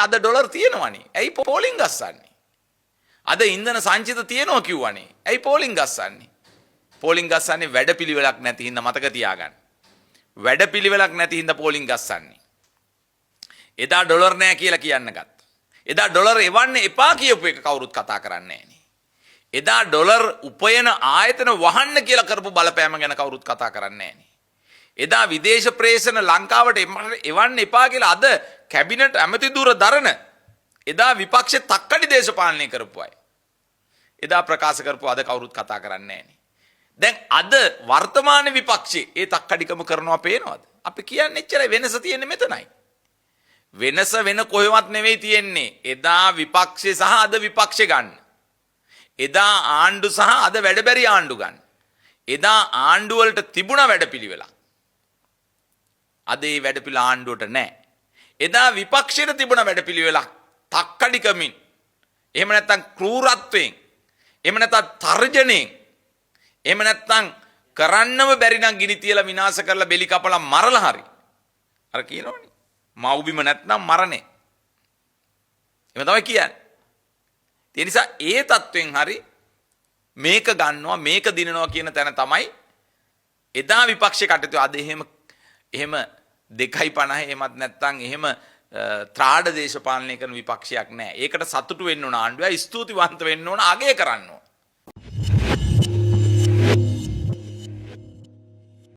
අද ඩොලර් තියෙනවනේ. ඇයි පෝලිං ගස්සන්නේ? අද ඉන්ධන සංචිත තියෙනවා කිව්වනේ. ඇයි පෝලිං ගස්සන්නේ? පෝලිං ගස්සන්නේ වැඩපිළිවෙලක් නැති හින්දා මතක තියාගන්න. වැඩපිළිවෙලක් නැති හින්දා පෝලිං ගස්සන්නේ. එදා ඩොලර් නැහැ කියලා කියන්න ගත්තා. එදා ඩොලර් එවන්න එපා කියපු එක කවුරුත් කතා කරන්නේ නැහැ. එදා ඩොලර් උපයන ආයතන වහන්න කියලා කරපු බලපෑම ගැන කවුරුත් කතා කරන්නේ නැහැ. එදා විදේශ ප්‍රේෂණ ලංකාවට එවන්න එපා කියලා අද කැබිනට් ඇමතිදුර දරන එදා විපක්ෂ තක්කඩි දේශපාලනය කරපු අය. එදා ප්‍රකාශ කරපු අද කවුරුත් කතා කරන්නේ නැහැ. දැන් අද වර්තමාන විපක්ෂේ ඒ තක්කඩිකම කරනවා පේනවද? අපි කියන්නේ එච්චරයි වෙනස තියෙන්නේ මෙතනයි. වෙනස වෙන කොහෙවත් නෙවෙයි තියෙන්නේ. එදා විපක්ෂේ සහ අද විපක්ෂේ ගන්න. එදා ආණ්ඩු සහ අද වැඩබැරි ආණ්ඩු ගන්න. එදා ආණ්ඩු වලට තිබුණ වැඩපිළිවෙලක්. අද ඒ වැඩපිළිවෙල ආණ්ඩුවට නැහැ. එදා විපක්ෂයට තිබුණ වැඩපිළිවෙලක් තක්කඩිකමින් එහෙම නැත්නම් ක්‍රූරත්වයෙන් එහෙම නැත්නම් තර්ජනයෙන් එහෙම නැත්නම් කරන්නම බැරි නම් ගිනි තියලා විනාශ කරලා බෙලි කපලා මරලා හරි අර කියනවනේ මව්බිම නැත්නම් මරණේ එහෙම තමයි කියන්නේ. ඒ නිසා ඒ තත්වෙන් හරි මේක ගන්නවා මේක දිනනවා කියන තැන තමයි එදා විපක්ෂේ කටයුතු. අද එහෙම 2.50 එහෙමත් නැත්නම් එහෙම ත්‍රාඩ දේශපාලනය කරන විපක්ෂයක් නැහැ. ඒකට සතුටු වෙන්න ඕන ආණ්ඩුවයි ස්තුතිවන්ත වෙන්න ඕන අගය කරන්න ඕන.